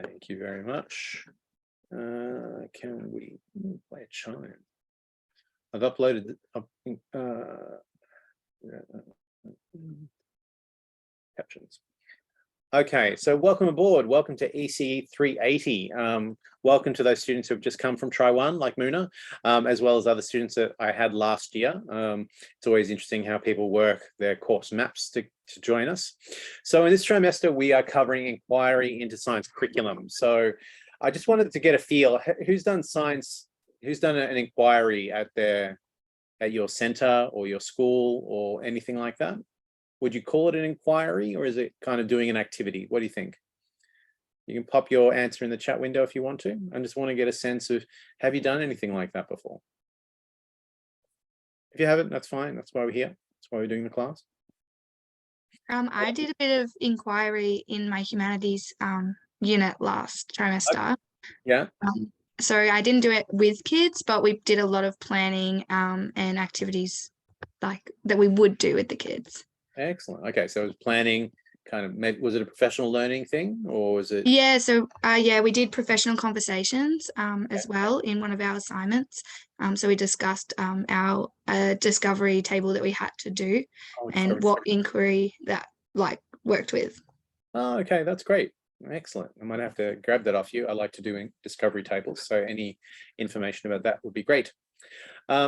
Thank you very much. Can we play a chime? I've uploaded captions. Okay, so welcome aboard. Welcome to ECE380. Welcome to those students who have just come from Try One, like Muna, as well as other students that I had last year. It's always interesting how people work their course maps to join us. So in this trimester, we are covering inquiry into science curriculum. So I just wanted to get a feel, who's done science, who's done an inquiry at your center or your school or anything like that? Would you call it an inquiry, or is it kind of doing an activity? What do you think? You can pop your answer in the chat window if you want to. I just want to get a sense of, have you done anything like that before? If you haven't, that's fine. That's why we're here. That's why we're doing the class. I did a bit of inquiry in my humanities unit last trimester. Okay. Yeah. So I didn't do it with kids, but we did a lot of planning and activities like that we would do with the kids. Excellent. Okay, so it was planning, kind of, maybe, was it a professional learning thing, or was it? Yeah, so we did professional conversations as well in one of our assignments. So we discussed our discovery table that we had to do and what inquiry that worked with. Oh, okay, that's great. Excellent. I might have to grab that off you. I like to do discovery tables, so any information about that would be great.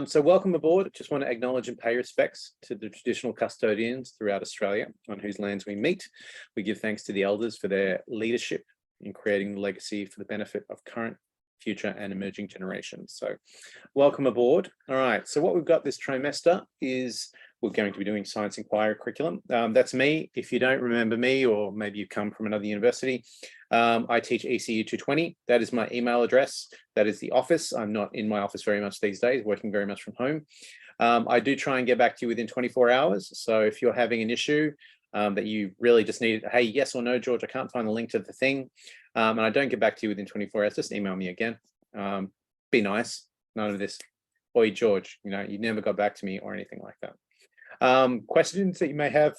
So welcome aboard. Just want to acknowledge and pay respects to the traditional custodians throughout Australia on whose lands we meet. We give thanks to the elders for their leadership in creating the legacy for the benefit of current, future and emerging generations. So welcome aboard. All right, so what we've got this trimester is we're going to be doing science inquiry curriculum. That's me. If you don't remember me, or maybe you come from another university, I teach ECE380. That is my email address. That is the office. I'm not in my office very much these days, working very much from home. I do try and get back to you within 24 hours. So if you're having an issue that you really just need, hey, yes or no, George, I can't find the link to the thing, and I don't get back to you within 24 hours, just email me again. Be nice. None of this, oi, George, you never got back to me or anything like that. Questions that you may have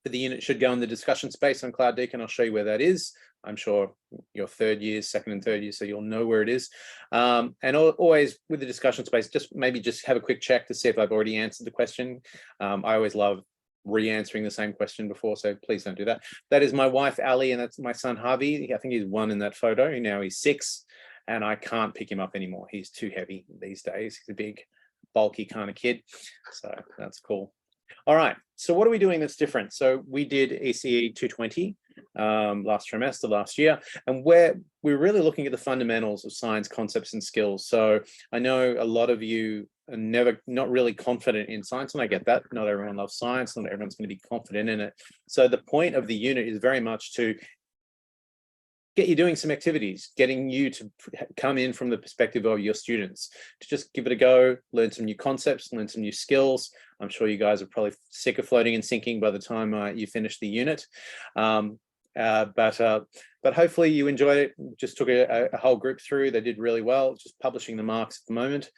for the unit should go in the discussion space on Cloud Deacon. I'll show you where that is. I'm sure your second and third year, so you'll know where it is. And always with the discussion space, maybe just have a quick check to see if I've already answered the question. I always love re-answering the same question before, so please don't do that. That is my wife, Ali, and that's my son, Harvey. I think he's 1 in that photo. Now he's 6, and I can't pick him up anymore. He's too heavy these days. He's a big, bulky kind of kid, so that's cool. All right, so what are we doing that's different? So we did ECE380 last trimester, last year, and we're really looking at the fundamentals of science concepts and skills. So I know a lot of you are not really confident in science, and I get that. Not everyone loves science, not everyone's going to be confident in it. So the point of the unit is very much to get you doing some activities, getting you to come in from the perspective of your students, to just give it a go, learn some new concepts, learn some new skills. I'm sure you guys are probably sick of floating and sinking by the time you finish the unit. But hopefully you enjoyed it. Just took a whole group through. They did really well, just publishing the marks at the moment.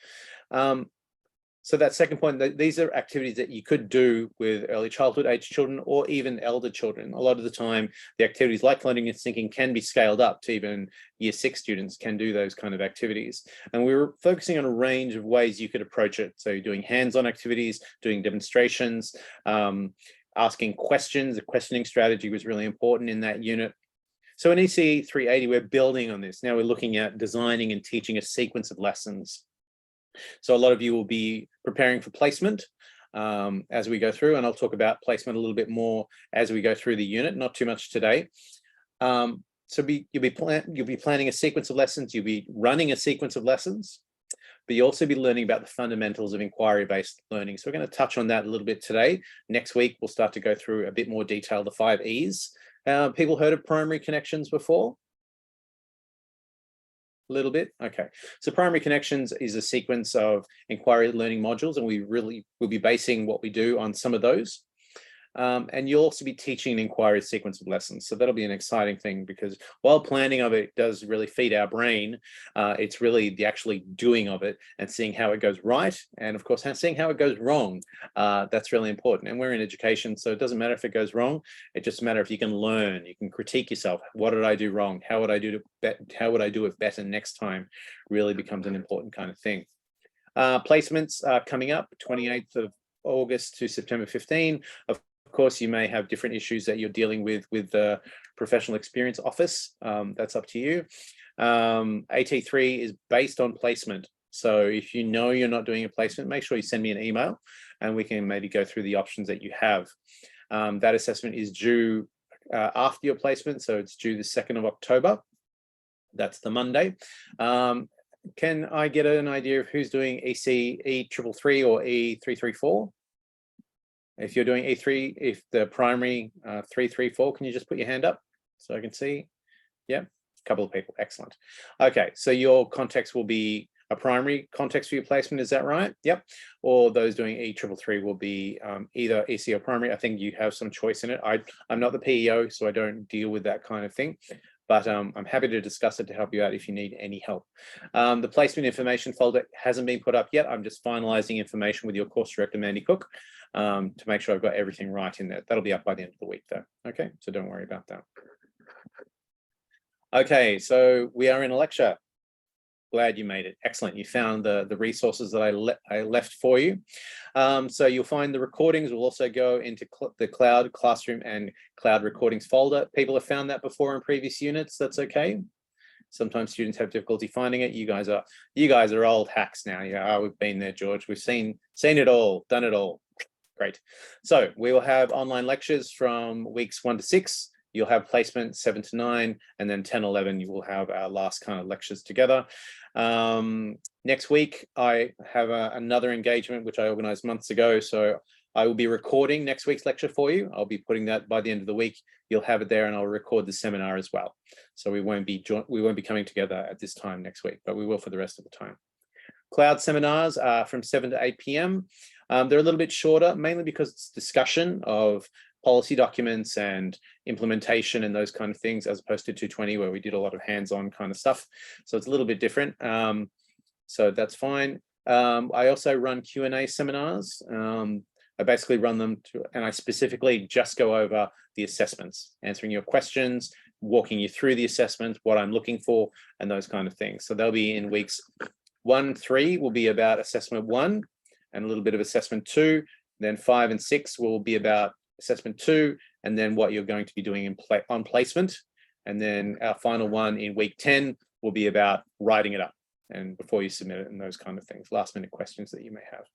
So that second point, these are activities that you could do with early childhood age children or even elder children. A lot of the time, the activities like learning and thinking can be scaled up to even year 6 students can do those kind of activities. And we were focusing on a range of ways you could approach it. So doing hands-on activities, doing demonstrations, asking questions. The questioning strategy was really important in that unit. So in ECE380, we're building on this. Now we're looking at designing and teaching a sequence of lessons. So a lot of you will be preparing for placement as we go through, and I'll talk about placement a little bit more as we go through the unit, not too much today. So you'll be planning a sequence of lessons, you'll be running a sequence of lessons, but you'll also be learning about the fundamentals of inquiry-based learning. So we're going to touch on that a little bit today. Next week, we'll start to go through a bit more detail, the 5 E's. People heard of primary connections before? A little bit? Okay. So primary connections is a sequence of inquiry learning modules, and we really will be basing what we do on some of those. And you'll also be teaching an inquiry sequence of lessons. So that'll be an exciting thing, because while planning of it does really feed our brain, it's really the actually doing of it and seeing how it goes right. And of course, seeing how it goes wrong. That's really important. And we're in education, so it doesn't matter if it goes wrong. It just matters if you can learn, you can critique yourself. What did I do wrong? How would I do it better next time? Really becomes an important kind of thing. Placements are coming up 28th of August to September 15. Of course, you may have different issues that you're dealing with the professional experience office. That's up to you. AT3 is based on placement. So if you know you're not doing a placement, make sure you send me an email and we can maybe go through the options that you have. That assessment is due after your placement. So it's due the 2nd of October. That's the Monday. Can I get an idea of who's doing ECE380 or E334? If you're doing E3, if the primary 334, can you just put your hand up so I can see? Yeah, a couple of people, excellent. Okay, so your context will be a primary context for your placement, is that right? Yep. Or those doing E333 will be either EC or primary. I think you have some choice in it. I'm not the PEO, so I don't deal with that kind of thing. But I'm happy to discuss it to help you out if you need any help. The placement information folder hasn't been put up yet. I'm just finalizing information with your course director, Mandy Cook, to make sure I've got everything right in there. That'll be up by the end of the week though. Okay, so don't worry about that. Okay, so we are in a lecture. Glad you made it. Excellent. You found the resources that I left for you. So you'll find the recordings will also go into the cloud classroom and cloud recordings folder. People have found that before in previous units. That's okay. Sometimes students have difficulty finding it. You guys are old hacks now. Yeah, we've been there, George. We've seen it all, done it all. Great. So we will have online lectures from weeks 1 to 6. You'll have placement 7 to 9, and then 10, 11, you will have our last kind of lectures together. Next week, I have another engagement, which I organized months ago. So I will be recording next week's lecture for you. I'll be putting that by the end of the week. You'll have it there, and I'll record the seminar as well. So we won't be coming together at this time next week, but we will for the rest of the time. Cloud seminars are from 7 to 8 p.m. They're a little bit shorter, mainly because it's discussion of policy documents and implementation and those kind of things, as opposed to 220, where we did a lot of hands-on kind of stuff. So it's a little bit different. So that's fine. I also run Q&A seminars. I basically run them and I specifically just go over the assessments, answering your questions, walking you through the assessments, what I'm looking for, and those kind of things. So they'll be in weeks 1, 3 will be about assessment 1 and a little bit of assessment 2. Then 5 and 6 will be about assessment 2, and then what you're going to be doing on placement. And then our final one in week 10 will be about writing it up and before you submit it and those kind of things, last minute questions that you may have.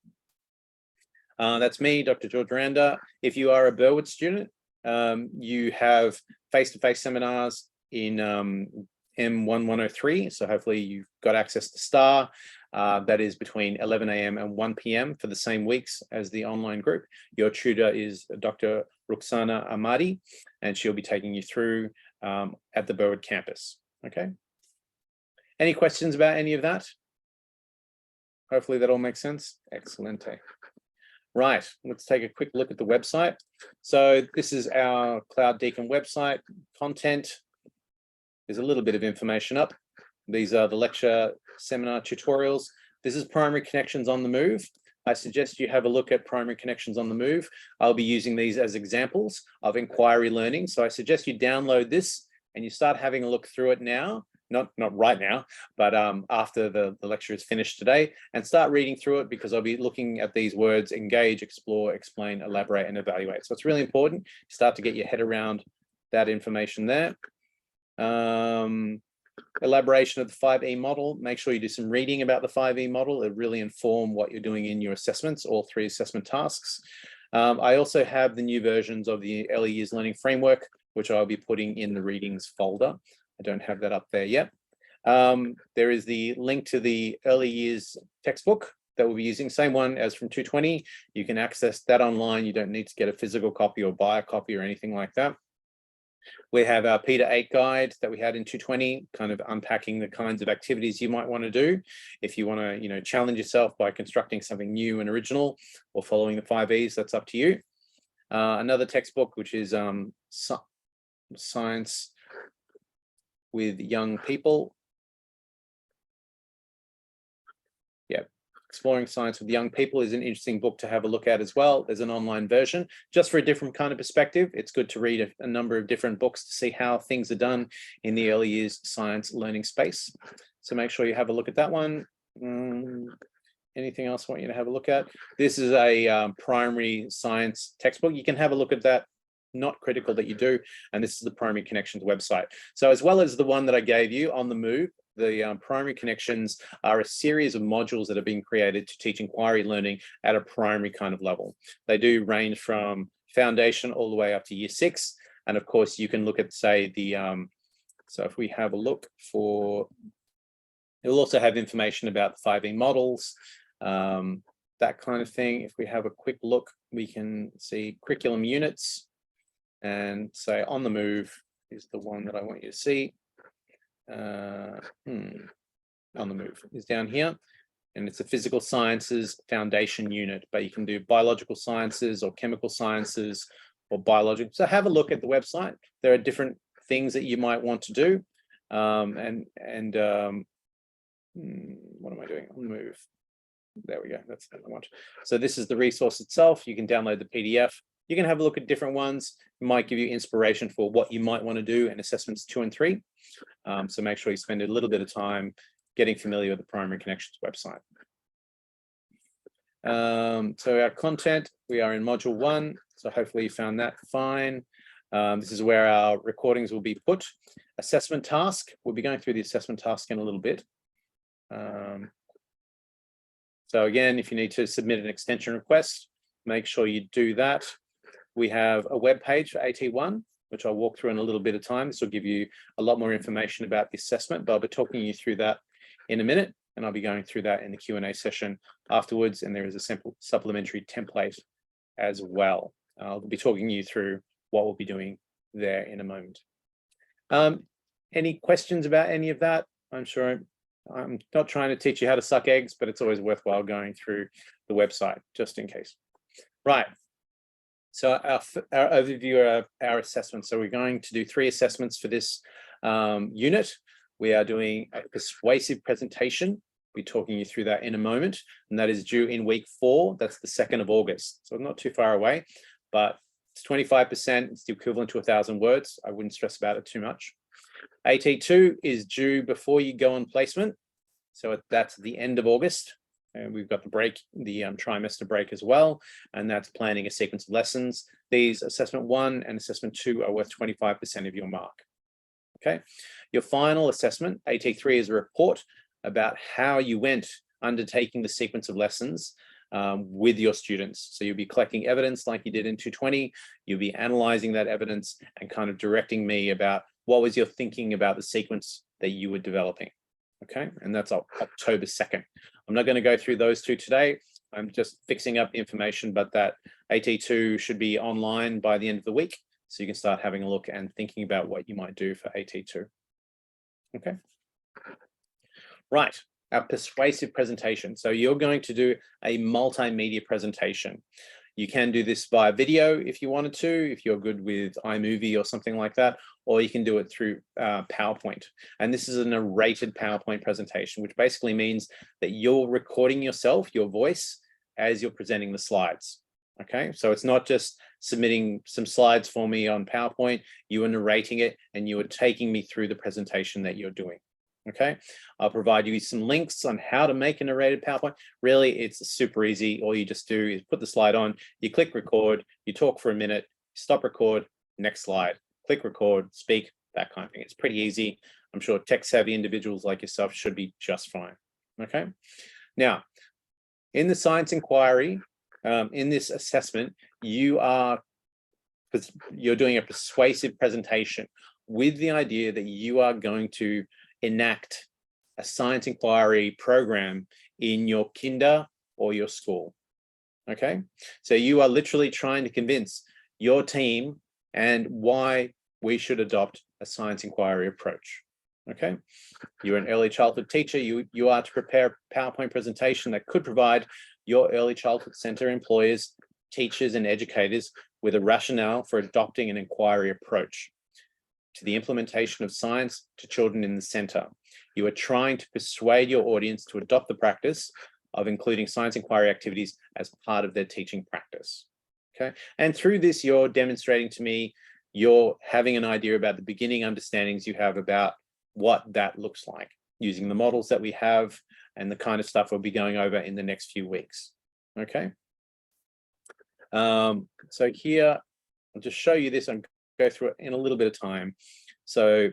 That's me, Dr. George Randa. If you are a Burwood student, you have face-to-face seminars in M1103. So hopefully you've got access to STAR. That is between 11 a.m. and 1 p.m. for the same weeks as the online group. Your tutor is Dr. Ruxana Ahmadi, and she'll be taking you through at the Burwood campus. Okay. Any questions about any of that? Hopefully that all makes sense. Excellent. Right, let's take a quick look at the website. So this is our Cloud Deacon website content. There's a little bit of information up. These are the lecture seminar tutorials. This is Primary Connections on the Move. I suggest you have a look at Primary Connections on the Move. I'll be using these as examples of inquiry learning. So I suggest you download this and you start having a look through it now. Not right now, but after the lecture is finished today, and start reading through it, because I'll be looking at these words: engage, explore, explain, elaborate, and evaluate. So it's really important. Start to get your head around that information there. Elaboration of the 5E model. Make sure you do some reading about the 5E model. It really inform what you're doing in your assessments, all 3 assessment tasks. I also have the new versions of the Early Years Learning Framework, which I'll be putting in the readings folder. I don't have that up there yet. There is the link to the Early Years textbook that we'll be using, same one as from 220. You can access that online. You don't need to get a physical copy or buy a copy or anything like that. We have our P to 8 guide that we had in 220, kind of unpacking the kinds of activities you might want to do. If you want to, challenge yourself by constructing something new and original or following the 5Es, that's up to you. Another textbook, which is Science with Young People. Yeah, Exploring Science with Young People is an interesting book to have a look at as well. There's an online version just for a different kind of perspective. It's good to read a number of different books to see how things are done in the early years science learning space. So make sure you have a look at that one. Anything else I want you to have a look at? This is a primary science textbook. You can have a look at that. Not critical that you do. And this is the Primary Connections website. So as well as the one that I gave you, On the Move, the Primary Connections are a series of modules that are being created to teach inquiry learning at a primary kind of level. They do range from foundation all the way up to year 6. And of course, you can look at, say, the, so if we have a look for, it'll also have information about the 5E models, that kind of thing. If we have a quick look, we can see curriculum units and say On the Move is the one that I want you to see. On the Move is down here, and it's a physical sciences foundation unit, but you can do biological sciences or chemical sciences or biological. So have a look at the website. There are different things that you might want to do. What am I doing? On the Move. There we go. That's what I want. So this is the resource itself. You can download the PDF. You can have a look at different ones. It might give you inspiration for what you might want to do in assessments 2 and 3. So make sure you spend a little bit of time getting familiar with the Primary Connections website. So our content, we are in module 1. So hopefully you found that fine. This is where our recordings will be put. Assessment task, we'll be going through the assessment task in a little bit. So again, if you need to submit an extension request, make sure you do that. We have a web page for AT1, which I'll walk through in a little bit of time. This will give you a lot more information about the assessment, but I'll be talking you through that in a minute, and I'll be going through that in the Q&A session afterwards, and there is a simple supplementary template as well. I'll be talking you through what we'll be doing there in a moment. Any questions about any of that? I'm sure I'm not trying to teach you how to suck eggs, but it's always worthwhile going through the website just in case. Right. So our overview of our assessment. So we're going to do 3 assessments for this unit. We are doing a persuasive presentation. We'll be talking you through that in a moment, and that is due in week 4. That's the 2nd of August. So not too far away, but it's 25%. It's the equivalent to 1,000 words. I wouldn't stress about it too much. AT2 is due before you go on placement. So that's the end of August. And we've got the break, the trimester break as well. And that's planning a sequence of lessons. These assessment 1 and assessment 2 are worth 25% of your mark. Okay. Your final assessment, AT3, is a report about how you went undertaking the sequence of lessons with your students. So you'll be collecting evidence like you did in 220. You'll be analyzing that evidence and kind of directing me about what was your thinking about the sequence that you were developing. Okay, and that's October 2nd. I'm not going to go through those 2 today. I'm just fixing up information, but that AT2 should be online by the end of the week. So you can start having a look and thinking about what you might do for AT2. Okay. Right, our persuasive presentation. So you're going to do a multimedia presentation. You can do this via video if you wanted to, if you're good with iMovie or something like that, or you can do it through PowerPoint. And this is a narrated PowerPoint presentation, which basically means that you're recording yourself, your voice, as you're presenting the slides. Okay, so it's not just submitting some slides for me on PowerPoint, you are narrating it and you are taking me through the presentation that you're doing. Okay, I'll provide you some links on how to make a narrated PowerPoint. Really, it's super easy. All you just do is put the slide on, you click record, you talk for a minute, stop record, next slide, click record, speak, that kind of thing. It's pretty easy. I'm sure tech-savvy individuals like yourself should be just fine. Okay, now in the science inquiry, in this assessment, you're doing a persuasive presentation with the idea that you are going to enact a science inquiry program in your kinder or your school. Okay, so you are literally trying to convince your team and why we should adopt a science inquiry approach. Okay, you're an early childhood teacher. You are to prepare a PowerPoint presentation that could provide your early childhood center employers teachers and educators with a rationale for adopting an inquiry approach to the implementation of science to children in the center. You are trying to persuade your audience to adopt the practice of including science inquiry activities as part of their teaching practice. Okay, and through this, you're demonstrating to me you're having an idea about the beginning understandings you have about what that looks like, using the models that we have and the kind of stuff we'll be going over in the next few weeks. Okay. So here, I'll just show you this and go through it in a little bit of time. So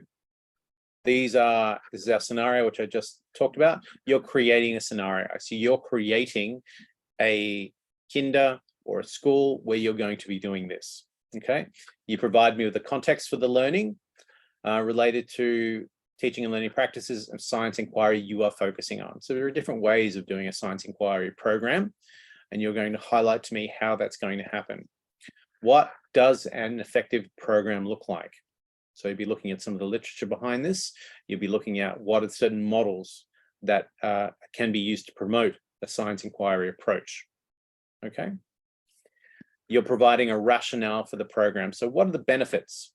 this is our scenario, which I just talked about. You're creating a scenario. So you're creating a kinder or a school where you're going to be doing this. Okay. You provide me with the context for the learning related to teaching and learning practices of science inquiry you are focusing on. So there are different ways of doing a science inquiry program, and you're going to highlight to me how that's going to happen. What does an effective program look like? So you'll be looking at some of the literature behind this. You'll be looking at what are certain models that can be used to promote a science inquiry approach. Okay. You're providing a rationale for the program. So what are the benefits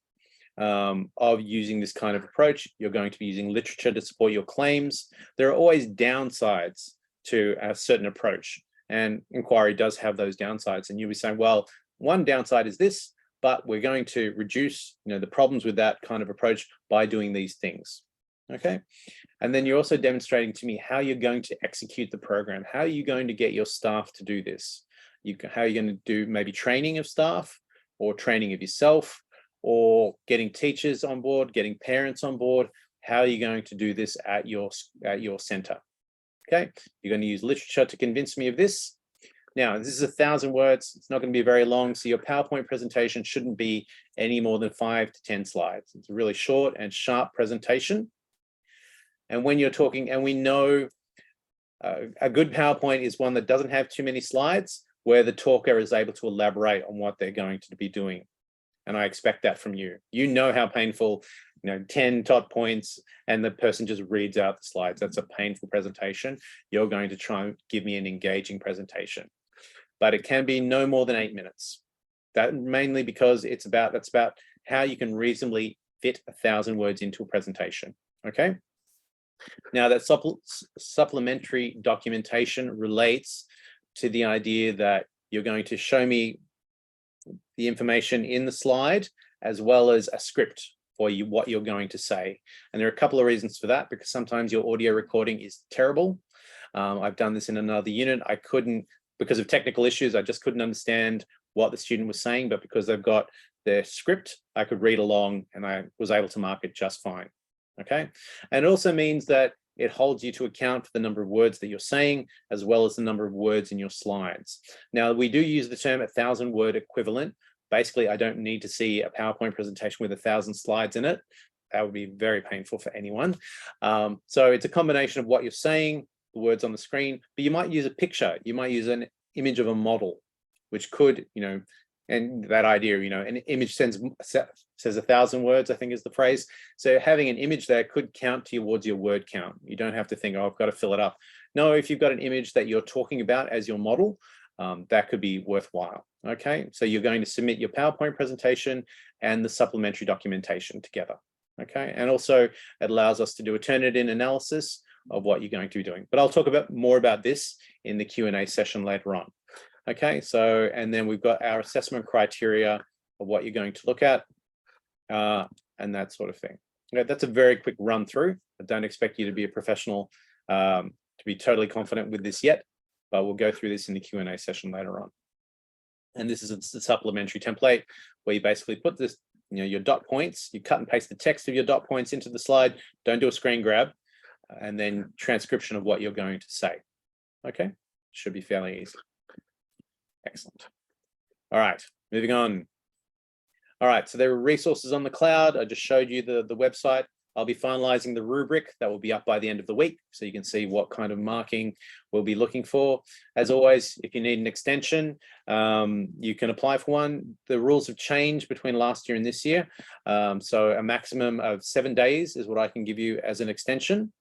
of using this kind of approach? You're going to be using literature to support your claims. There are always downsides to a certain approach, and inquiry does have those downsides. And you'll be saying, well, one downside is this, but we're going to reduce, the problems with that kind of approach by doing these things. Okay. And then you're also demonstrating to me how you're going to execute the program. How are you going to get your staff to do this? How are you going to do maybe training of staff or training of yourself, or getting teachers on board, getting parents on board? How are you going to do this at your center? Okay, you're going to use literature to convince me of this. Now, this is 1,000 words. It's not going to be very long, so your PowerPoint presentation shouldn't be any more than 5 to 10 slides. It's a really short and sharp presentation. And when you're talking, and we know a good PowerPoint is one that doesn't have too many slides, where the talker is able to elaborate on what they're going to be doing. And I expect that from you. You know how painful, 10 dot points and the person just reads out the slides. That's a painful presentation. You're going to try and give me an engaging presentation, but it can be no more than 8 minutes. That mainly because that's about how you can reasonably fit 1,000 words into a presentation. Okay. Now that supplementary documentation relates to the idea that you're going to show me the information in the slide, as well as a script for you, what you're going to say. And there are a couple of reasons for that, because sometimes your audio recording is terrible. I've done this in another unit. I couldn't, because of technical issues, I just couldn't understand what the student was saying, but because they've got their script, I could read along and I was able to mark it just fine. Okay. And it also means that it holds you to account for the number of words that you're saying, as well as the number of words in your slides. Now, we do use the term 1,000 word equivalent. Basically, I don't need to see a PowerPoint presentation with 1,000 slides in it. That would be very painful for anyone. So it's a combination of what you're saying, the words on the screen, but you might use a picture. You might use an image of a model, which could, and that idea, an image says 1,000 words, I think is the phrase. So having an image there could count towards your word count. You don't have to think, oh, I've got to fill it up. No, if you've got an image that you're talking about as your model, that could be worthwhile. Okay, so you're going to submit your PowerPoint presentation and the supplementary documentation together. Okay, and also it allows us to do a Turnitin analysis of what you're going to be doing. But I'll talk more about this in the Q&A session later on. Okay, so, and then we've got our assessment criteria of what you're going to look at and that sort of thing. Okay, that's a very quick run through. I don't expect you to be a professional, to be totally confident with this yet, but we'll go through this in the Q&A session later on. And this is a supplementary template where you basically put this, your dot points, you cut and paste the text of your dot points into the slide, don't do a screen grab, and then transcription of what you're going to say. Okay, should be fairly easy. Excellent. All right, moving on. All right, so there are resources on the cloud. I just showed you the website. I'll be finalizing the rubric that will be up by the end of the week, so you can see what kind of marking we'll be looking for. As always, if you need an extension, you can apply for one. The rules have changed between last year and this year. So a maximum of 7 days is what I can give you as an extension.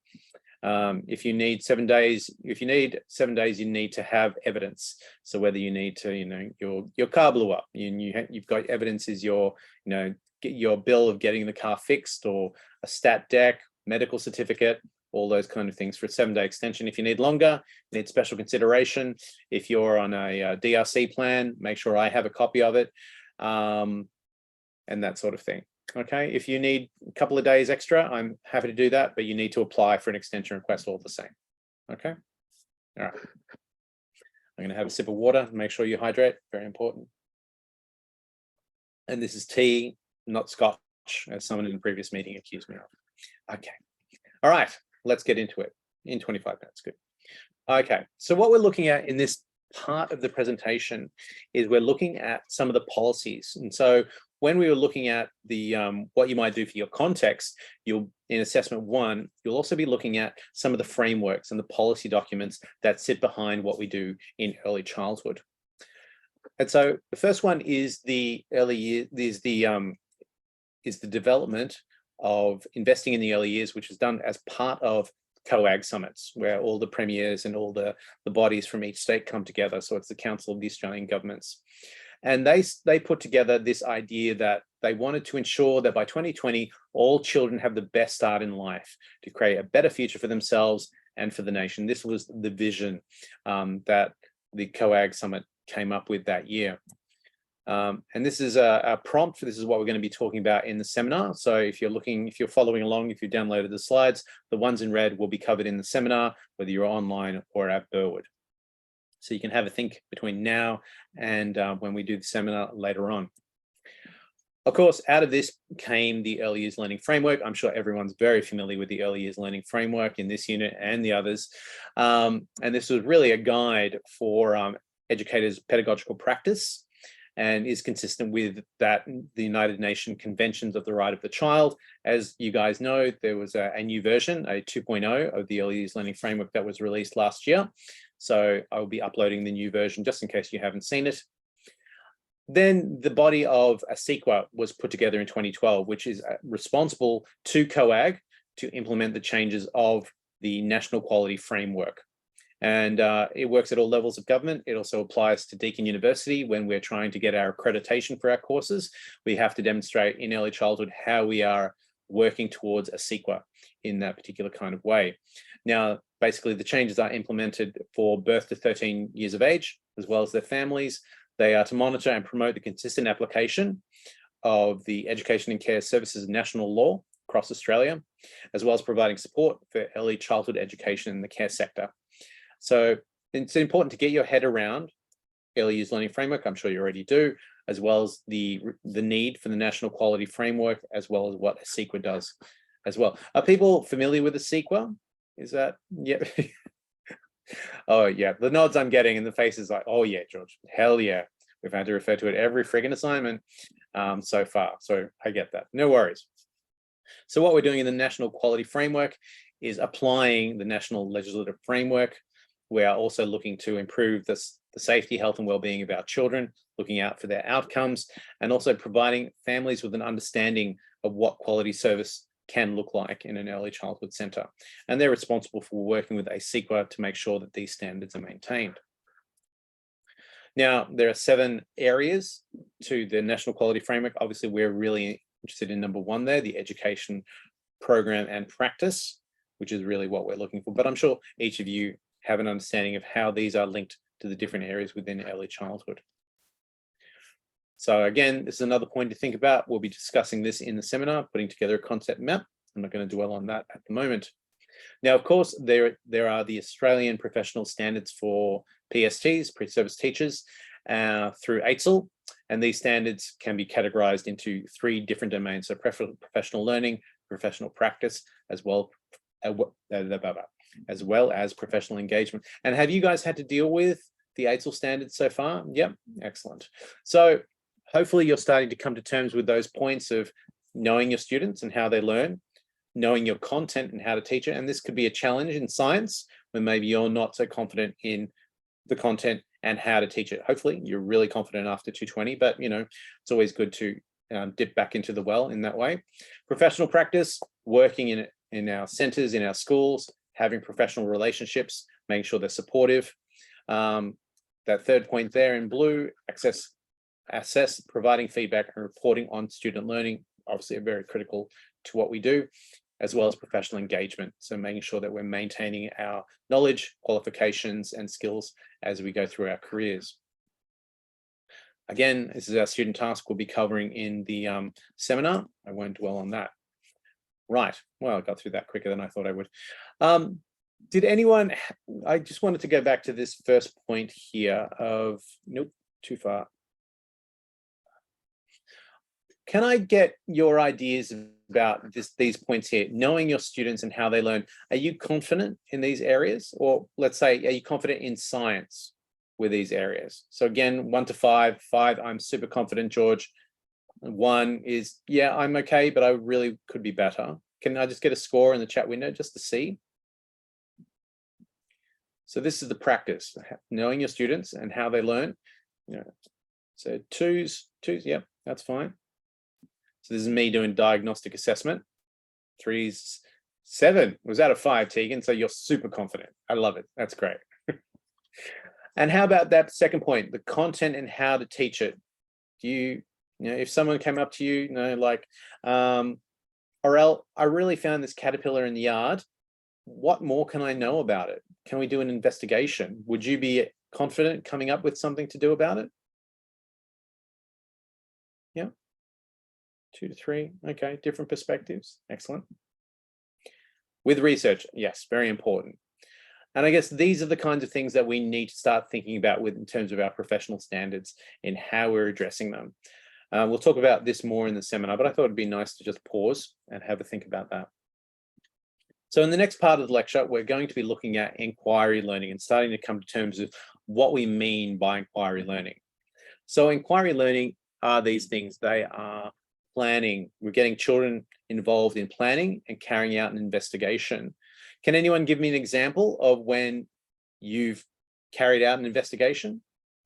If you need 7 days, you need to have evidence. So whether you need to, your car blew up, you've got evidence is get your bill of getting the car fixed, or a stat dec, medical certificate, all those kind of things for a 7-day extension. If you need longer, you need special consideration. If you're on a DRC plan, make sure I have a copy of it, and that sort of thing. Okay, if you need a couple of days extra, I'm happy to do that, but you need to apply for an extension request all the same. Okay, all right. I'm going to have a sip of water, make sure you hydrate, very important. And this is tea, not scotch, as someone in the previous meeting accused me of. Okay, all right, let's get into it in 25 minutes, good. Okay, so what we're looking at in this part of the presentation is we're looking at some of the policies. And so when we were looking at the what you might do for your context, in assessment 1, you'll also be looking at some of the frameworks and the policy documents that sit behind what we do in early childhood. And so the first one is the early year, is the development of investing in the early years, which is done as part of COAG summits, where all the premiers and all the bodies from each state come together. So it's the Council of the Australian Governments. And they put together this idea that they wanted to ensure that by 2020, all children have the best start in life to create a better future for themselves and for the nation. This was the vision that the COAG summit came up with that year. And this is a prompt. This is what we're going to be talking about in the seminar. So if you're following along, if you downloaded the slides, the ones in red will be covered in the seminar, whether you're online or at Burwood. So you can have a think between now and when we do the seminar later on. Of course, out of this came the Early Years Learning Framework. I'm sure everyone's very familiar with the Early Years Learning Framework in this unit and the others. And this was really a guide for educators' pedagogical practice, and is consistent with the United Nations Conventions of the Right of the Child. As you guys know, there was a new version, a 2.0 of the Early Years Learning Framework that was released last year. So I will be uploading the new version just in case you haven't seen it. Then the body of ECE380 was put together in 2012, which is responsible to COAG to implement the changes of the National Quality Framework. And it works at all levels of government. It also applies to Deakin University when we're trying to get our accreditation for our courses. We have to demonstrate in early childhood how we are working towards ECE380 in that particular kind of way. Now, basically the changes are implemented for birth to 13 years of age, as well as their families. They are to monitor and promote the consistent application of the Education and Care Services National Law across Australia, as well as providing support for early childhood education in the care sector. So it's important to get your head around Early Years Learning Framework. I'm sure you already do, as well as the need for the National Quality Framework, as well as what ECE380 does as well. Are people familiar with ECE380? Is that, yeah. Oh yeah, the nods I'm getting and the faces like, oh yeah, George, hell yeah. We've had to refer to it every friggin' assignment so far. So I get that, no worries. So what we're doing in the National Quality Framework is applying the National Legislative Framework. We are also looking to improve the safety, health and well-being of our children, looking out for their outcomes, and also providing families with an understanding of what quality service can look like in an early childhood centre. And they're responsible for working with ECE380 to make sure that these standards are maintained. Now, there are 7 areas to the National Quality Framework. Obviously, we're really interested in number 1 there, the education program and practice, which is really what we're looking for. But I'm sure each of you have an understanding of how these are linked to the different areas within early childhood. So again, this is another point to think about. We'll be discussing this in the seminar, putting together a concept map. I'm not going to dwell on that at the moment. Now, of course, there are the Australian professional standards for PSTs, pre-service teachers, through ECE380, and these standards can be categorized into 3 different domains. So professional learning, professional practice, as well as professional engagement. And have you guys had to deal with the ECE380 standards so far? Yep, excellent. So hopefully you're starting to come to terms with those points of knowing your students and how they learn, knowing your content and how to teach it. And this could be a challenge in science when maybe you're not so confident in the content and how to teach it. Hopefully you're really confident after 220, but it's always good to dip back into the well in that way. Professional practice, working in our centres, in our schools, having professional relationships, making sure they're supportive. That third point there in blue, assess, providing feedback and reporting on student learning, obviously very critical to what we do, as well as professional engagement. So making sure that we're maintaining our knowledge, qualifications, and skills as we go through our careers. Again, this is our student task we'll be covering in the seminar. I won't dwell on that. Right, well, I got through that quicker than I thought I would. Did anyone, I just wanted to go back to this first point here of, nope, too far. Can I get your ideas about these points here? Knowing your students and how they learn, are you confident in these areas? Or let's say, are you confident in science with these areas? So again, 1 to 5, 5, I'm super confident, George. 1 is, yeah, I'm okay, but I really could be better. Can I just get a score in the chat window just to see? So this is the practice, knowing your students and how they learn. You know, so twos, yeah, that's fine. So this is me doing diagnostic assessment. 3s, 7 was out of 5, Tegan. So you're super confident. I love it. That's great. And how about that second point, the content and how to teach it? Do you know, if someone came up to you, like, Aurel, I really found this caterpillar in the yard. What more can I know about it? Can we do an investigation? Would you be confident coming up with something to do about it? Yeah. 2 to 3. Okay, different perspectives. Excellent. With research, yes, very important. And I guess these are the kinds of things that we need to start thinking about with in terms of our professional standards and how we're addressing them. We'll talk about this more in the seminar, but I thought it'd be nice to just pause and have a think about that. So in the next part of the lecture, we're going to be looking at inquiry learning and starting to come to terms of what we mean by inquiry learning. So inquiry learning are these things. They are planning. We're getting children involved in planning and carrying out an investigation. Can anyone give me an example of when you've carried out an investigation,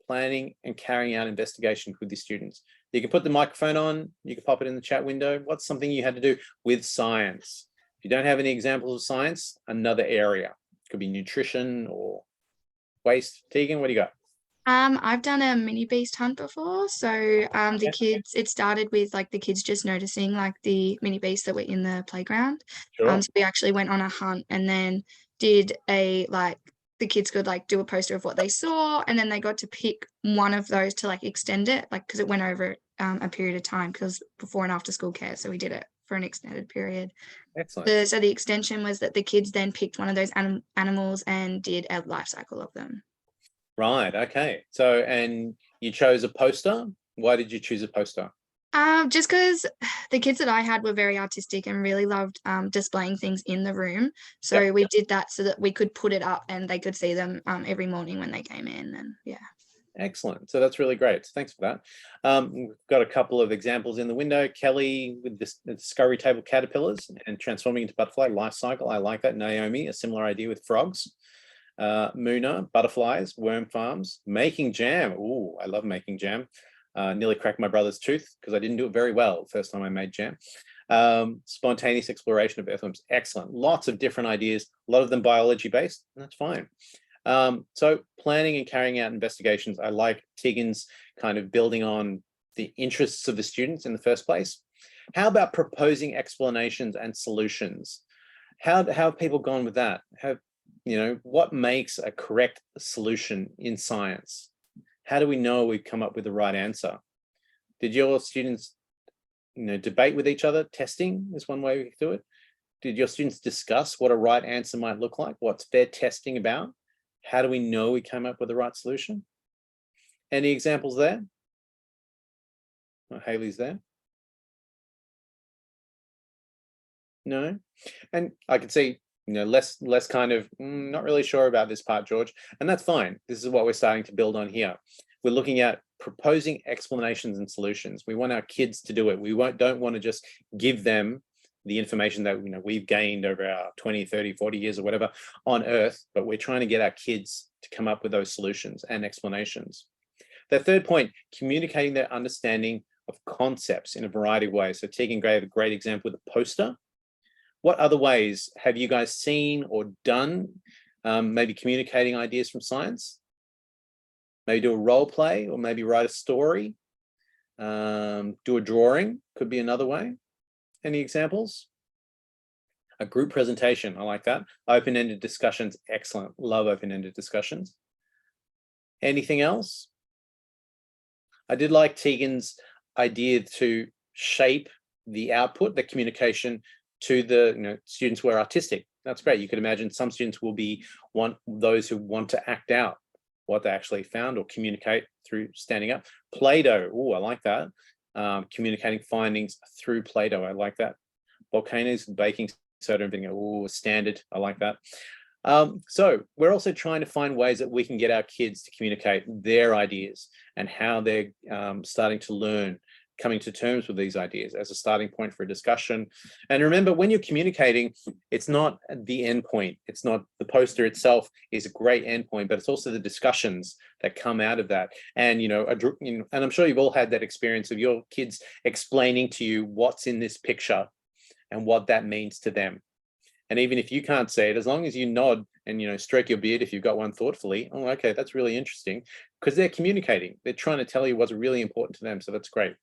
planning and carrying out investigations with your students? You can put the microphone on, you can pop it in the chat window. What's something you had to do with science? If you don't have any examples of science, another area. It could be nutrition or waste. Tegan, what do you got? I've done a mini beast hunt before. So the kids, it started with like the kids just noticing like the mini beasts that were in the playground. Sure. So we actually went on a hunt and then did the kids could like do a poster of what they saw, and then they got to pick one of those to like extend it, like because it went over a period of time because before and after school care. So we did it for an extended period. Excellent. So the extension was that the kids then picked one of those animals and did a life cycle of them. Right, okay. So, and you chose a poster. Why did you choose a poster? Just because the kids that I had were very artistic and really loved displaying things in the room. So Yep. we did that so that we could put it up and they could see them every morning when they came in, and yeah. Excellent. So that's really great. So thanks for that. We've got a couple of examples in the window. Kelly with this discovery table caterpillars and transforming into butterfly life cycle. I like that. Naomi, a similar idea with frogs. Muna, butterflies, worm farms, making jam. Ooh, I love making jam. Nearly cracked my brother's tooth because I didn't do it very well the first time I made jam. Spontaneous exploration of earthworms. Excellent. Lots of different ideas, a lot of them biology based, and that's fine. So planning and carrying out investigations, I like Tegan's kind of building on the interests of the students in the first place. How about proposing explanations and solutions? How have people gone with that? What makes a correct solution in science? How do we know we've come up with the right answer? Did your students, debate with each other? Testing is one way we could do it. Did your students discuss what a right answer might look like? What's their testing about? How do we know we came up with the right solution? Any examples there? Oh, Haley's there. No? And I can see, less kind of, not really sure about this part, George. And that's fine. This is what we're starting to build on here. We're looking at proposing explanations and solutions. We want our kids to do it. We don't want to just give them the information that we've gained over our 20, 30, 40 years or whatever on Earth, but we're trying to get our kids to come up with those solutions and explanations. The third point, communicating their understanding of concepts in a variety of ways. So Tegan gave a great example with a poster. What other ways have you guys seen or done, maybe communicating ideas from science? Maybe do a role play, or maybe write a story, do a drawing, could be another way. Any examples? A group presentation, I like that. Open-ended discussions, excellent. Love open-ended discussions. Anything else? I did like Tegan's idea to shape the output, the communication to the students who are artistic. That's great. You could imagine some students will be those who want to act out what they actually found or communicate through standing up. Play-Doh, oh, I like that. Communicating findings through Play-Doh, I like that. Volcanoes, baking soda, everything, oh, standard, I like that. So we're also trying to find ways that we can get our kids to communicate their ideas and how they're starting to learn, coming to terms with these ideas as a starting point for a discussion. And remember, when you're communicating, it's not the end point. It's not the poster itself is a great end point, but it's also the discussions that come out of that. And, and I'm sure you've all had that experience of your kids explaining to you what's in this picture and what that means to them. And even if you can't say it, as long as you nod and, stroke your beard if you've got one thoughtfully, oh, okay, that's really interesting, because they're communicating. They're trying to tell you what's really important to them. So that's great.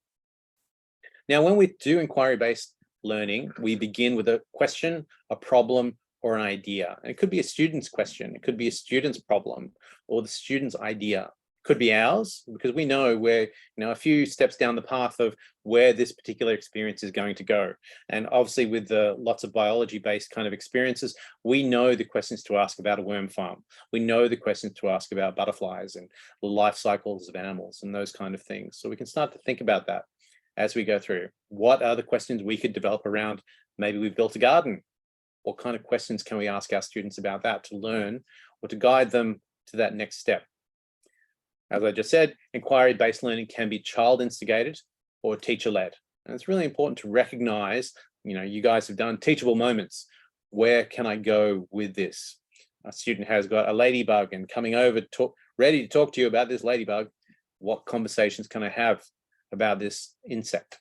Now, when we do inquiry-based learning, we begin with a question, a problem, or an idea. And it could be a student's question. It could be a student's problem or the student's idea. Could be ours, because we know we're a few steps down the path of where this particular experience is going to go. And obviously with the lots of biology-based kind of experiences, we know the questions to ask about a worm farm. We know the questions to ask about butterflies and the life cycles of animals and those kind of things. So we can start to think about that as we go through. What are the questions we could develop around, maybe we've built a garden. What kind of questions can we ask our students about that to learn or to guide them to that next step? As I just said, inquiry-based learning can be child-instigated or teacher-led. And it's really important to recognize, you guys have done teachable moments. Where can I go with this? A student has got a ladybug and coming over, ready to talk to you about this ladybug. What conversations can I have about this insect?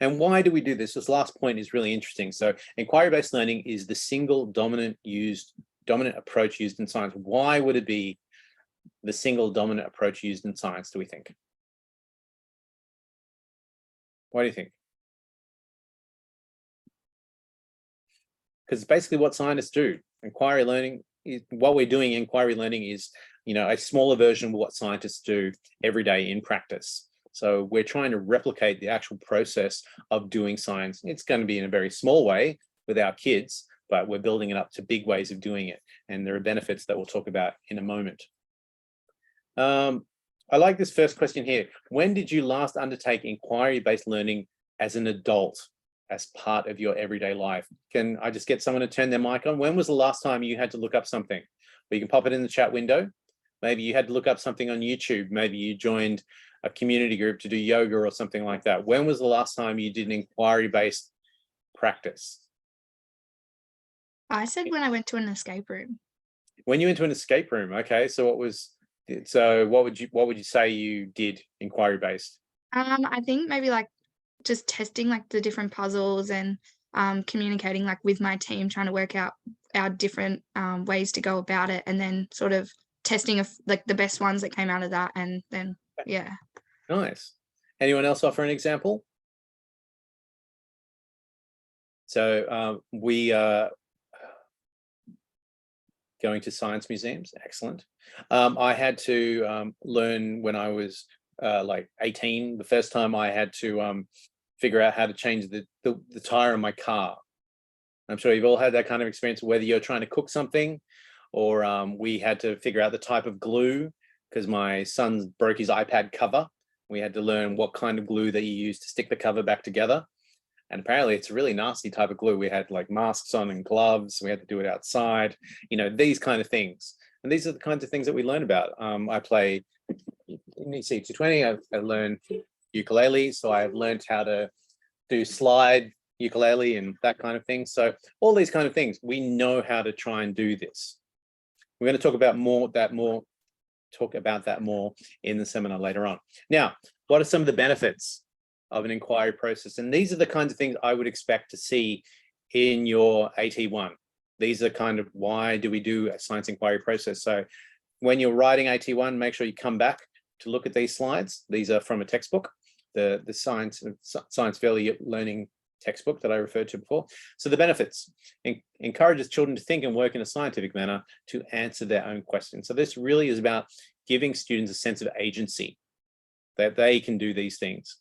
And why do we do this? This last point is really interesting. So inquiry-based learning is the single dominant approach used in science. Why would it be the single dominant approach used in science, do we think? What do you think? Because it's basically what scientists do. Inquiry learning is what we're doing. Inquiry learning is, a smaller version of what scientists do every day in practice. So we're trying to replicate the actual process of doing science. It's going to be in a very small way with our kids, but we're building it up to big ways of doing it. And there are benefits that we'll talk about in a moment. I like this first question here. When did you last undertake inquiry-based learning as an adult, as part of your everyday life? Can I just get someone to turn their mic on? When was the last time you had to look up something? Well, you can pop it in the chat window. Maybe you had to look up something on YouTube. Maybe you joined a community group to do yoga or something like that. When was the last time you did an inquiry-based practice? I said when I went to an escape room. When you went to an escape room, okay. So what would you say you did inquiry-based? I think maybe like just testing like the different puzzles and communicating like with my team, trying to work out our different ways to go about it, and then sort of testing of like the best ones that came out of that, and then yeah. Nice. Anyone else offer an example? So we are going to science museums. Excellent. I had to learn when I was like 18. The first time I had to figure out how to change the tire on my car. I'm sure you've all had that kind of experience, whether you're trying to cook something or we had to figure out the type of glue because my son broke his iPad cover. We had to learn what kind of glue that you use to stick the cover back together. And apparently it's a really nasty type of glue. We had like masks on and gloves. We had to do it outside, these kind of things. And these are the kinds of things that we learn about. I play in ECE380. I learned ukulele. So I've learned how to do slide ukulele and that kind of thing. So all these kind of things, we know how to try and do this. We're going to talk about that more in the seminar later on. Now, what are some of the benefits of an inquiry process. And these are the kinds of things I would expect to see in your AT1. These are kind of, why do we do a science inquiry process? So when you're writing AT1, make sure you come back to look at these slides. These are from a textbook, the Science Value Learning textbook that I referred to before. So the benefits: encourages children to think and work in a scientific manner to answer their own questions. So this really is about giving students a sense of agency, that they can do these things.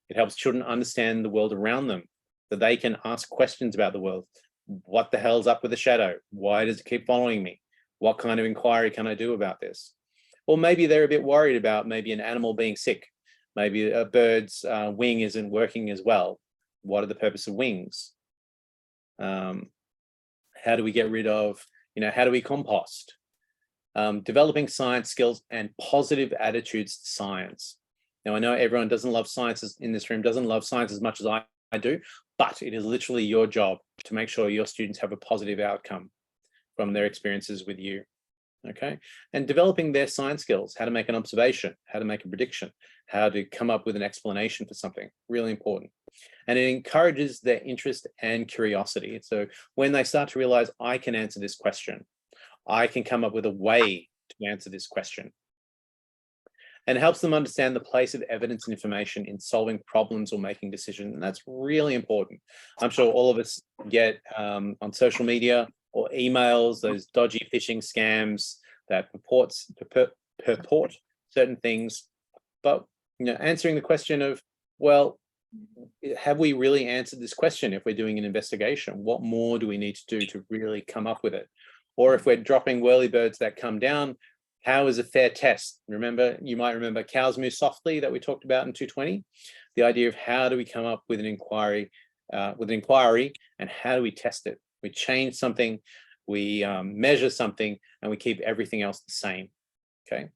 It helps children understand the world around them, that they can ask questions about the world. What the hell's up with the shadow? Why does it keep following me? What kind of inquiry can I do about this? Or maybe they're a bit worried about maybe an animal being sick. Maybe a bird's wing isn't working as well. What are the purpose of wings? How do we get rid of, how do we compost? Developing science skills and positive attitudes to science. Now, I know everyone doesn't love science in this room, doesn't love science as much as I do, but it is literally your job to make sure your students have a positive outcome from their experiences with you. Okay, and developing their science skills, how to make an observation, how to make a prediction, how to come up with an explanation for something, really important. And it encourages their interest and curiosity. So when they start to realize, I can answer this question, I can come up with a way to answer this question. And it helps them understand the place of evidence and information in solving problems or making decisions. And that's really important. I'm sure all of us get on social media or emails, those dodgy phishing scams that purport certain things. But answering the question of, well, have we really answered this question? If we're doing an investigation, what more do we need to do to really come up with it? Or if we're dropping whirlybirds that come down, how is a fair test? Remember, you might remember cows moo softly that we talked about in 220. The idea of how do we come up with an inquiry, and how do we test it? We change something, we measure something, and we keep everything else the same. Okay,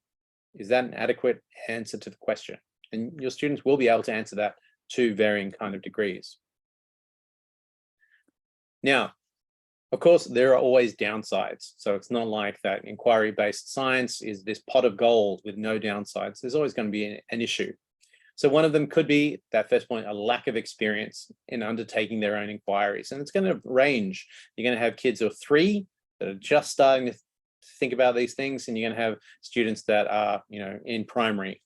is that an adequate answer to the question? And your students will be able to answer that to varying kind of degrees. Now, of course, there are always downsides. So it's not like that inquiry-based science is this pot of gold with no downsides. There's always going to be an issue. So one of them could be, that first point, a lack of experience in undertaking their own inquiries. And it's going to range. You're going to have kids who are 3 that are just starting to think about these things, and you're going to have students that are, in primary.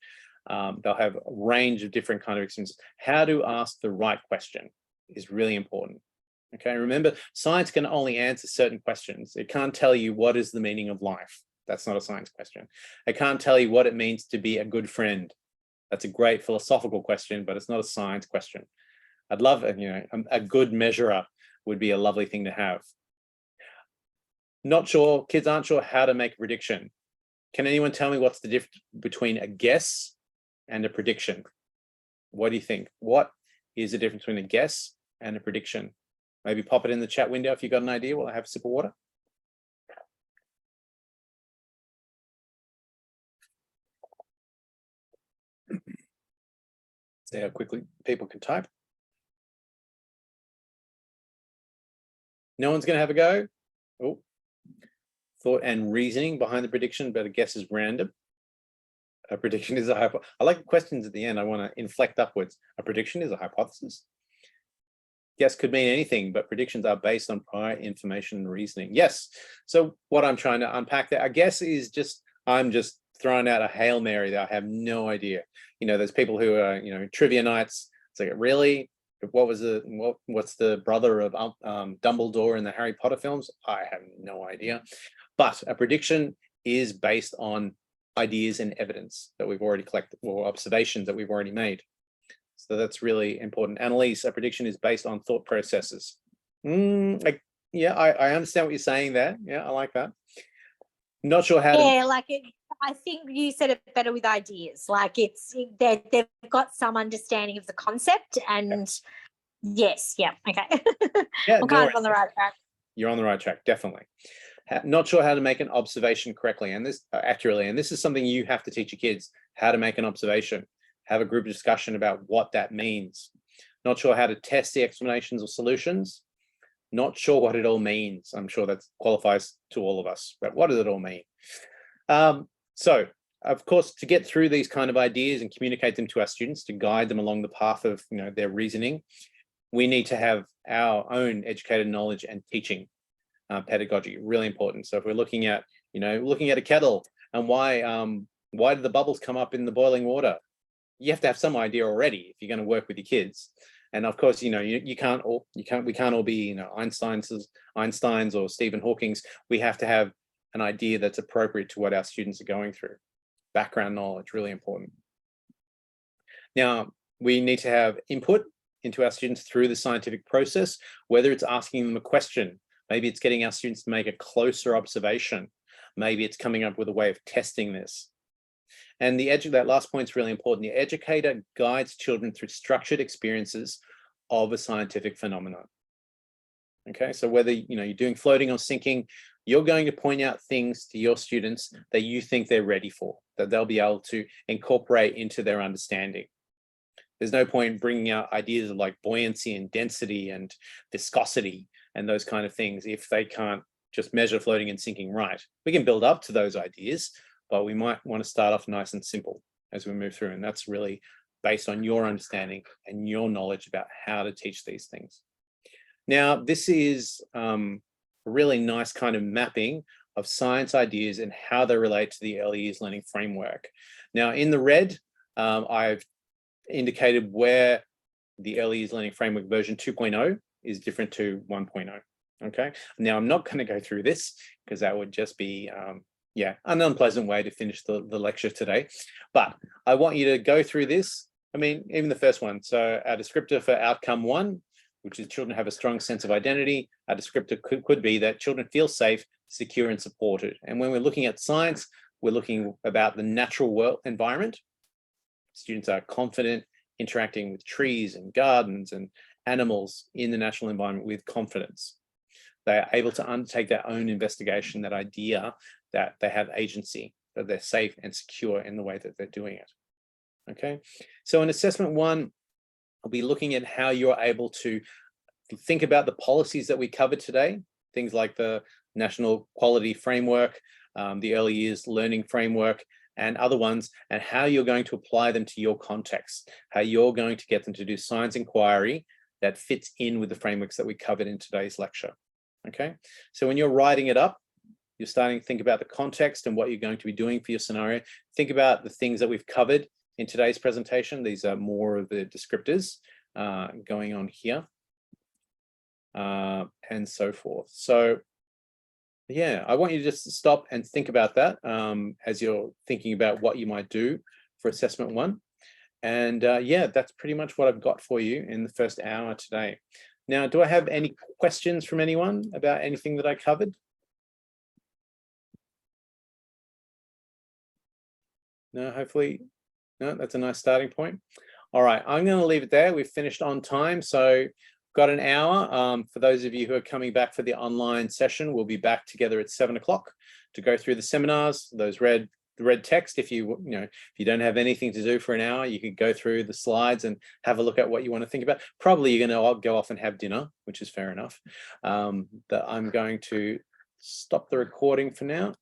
They'll have a range of different kind of experiences. How to ask the right question is really important. Okay, remember, science can only answer certain questions. It can't tell you what is the meaning of life. That's not a science question. It can't tell you what it means to be a good friend. That's a great philosophical question, but it's not a science question. I'd love, a good measurer would be a lovely thing to have. Not sure, kids aren't sure how to make a prediction. Can anyone tell me what's the difference between a guess and a prediction? What do you think? What is the difference between a guess and a prediction? Maybe pop it in the chat window if you've got an idea while I have a sip of water. See how quickly people can type. No one's going to have a go. Oh, thought and reasoning behind the prediction, but a guess is random. A prediction is a hypothesis. I like the questions at the end. I want to inflect upwards. A prediction is a hypothesis. Guess could mean anything, but predictions are based on prior information and reasoning. Yes. So what I'm trying to unpack there, I guess, is just, I'm just throwing out a Hail Mary that I have no idea. There's people who are, trivia nights. It's like, really? What's the brother of Dumbledore in the Harry Potter films? I have no idea. But a prediction is based on ideas and evidence that we've already collected, or observations that we've already made. So that's really important. Annalise, a prediction is based on thought processes. Yeah, I understand what you're saying there. Yeah, I like that. Not sure how to... I think you said it better with ideas. Like they've got some understanding of the concept, and yes, yeah, okay. Yeah, I'm kind of on the right track. You're on the right track, definitely. Not sure how to make an observation correctly and this accurately, and this is something you have to teach your kids, how to make an observation. Have a group discussion about what that means. Not sure how to test the explanations or solutions. Not sure what it all means. I'm sure that qualifies to all of us, but what does it all mean? So of course, to get through these kind of ideas and communicate them to our students, to guide them along the path of their reasoning, we need to have our own educated knowledge and teaching pedagogy, really important. So if we're looking at a kettle, and why do the bubbles come up in the boiling water? You have to have some idea already if you're going to work with your kids. And of course, we can't all be Einsteins or Stephen Hawking's. We have to have an idea that's appropriate to what our students are going through. Background knowledge, really important. Now, we need to have input into our students through the scientific process, whether it's asking them a question, maybe it's getting our students to make a closer observation, maybe it's coming up with a way of testing this. And that last point is really important. The educator guides children through structured experiences of a scientific phenomenon. Okay, so whether you're doing floating or sinking, you're going to point out things to your students that you think they're ready for, that they'll be able to incorporate into their understanding. There's no point in bringing out ideas of like buoyancy and density and viscosity and those kind of things if they can't just measure floating and sinking right. We can build up to those ideas, but we might want to start off nice and simple as we move through. And that's really based on your understanding and your knowledge about how to teach these things. Now, this is a really nice kind of mapping of science ideas and how they relate to the early years learning framework. Now, in the red, I've indicated where the early years learning framework version 2.0 is different to 1.0. Okay, now I'm not going to go through this because that would just be an unpleasant way to finish the lecture today, but I want you to go through this. I mean, even the first one. So our descriptor for outcome 1, which is children have a strong sense of identity. Our descriptor could be that children feel safe, secure, and supported. And when we're looking at science, we're looking about the natural world environment. Students are confident, interacting with trees and gardens and animals in the natural environment with confidence. They are able to undertake their own investigation, that idea that they have agency, that they're safe and secure in the way that they're doing it. Okay, so in assessment 1, I'll be looking at how you're able to think about the policies that we covered today, things like the National Quality Framework, the Early Years Learning Framework, and other ones, and how you're going to apply them to your context, how you're going to get them to do science inquiry that fits in with the frameworks that we covered in today's lecture. Okay, so when you're writing it up, you're starting to think about the context and what you're going to be doing for your scenario. Think about the things that we've covered in today's presentation. These are more of the descriptors going on here and so forth. So yeah, I want you to just stop and think about that as you're thinking about what you might do for assessment 1. And yeah, that's pretty much what I've got for you in the first hour today. Now, do I have any questions from anyone about anything that I covered? No, hopefully, no, that's a nice starting point. All right, I'm going to leave it there. We've finished on time, so got an hour. For those of you who are coming back for the online session, we'll be back together at 7 o'clock to go through the seminars, the red text. If you don't have anything to do for an hour, you could go through the slides and have a look at what you want to think about. Probably you're going to go off and have dinner, which is fair enough. That I'm going to stop the recording for now.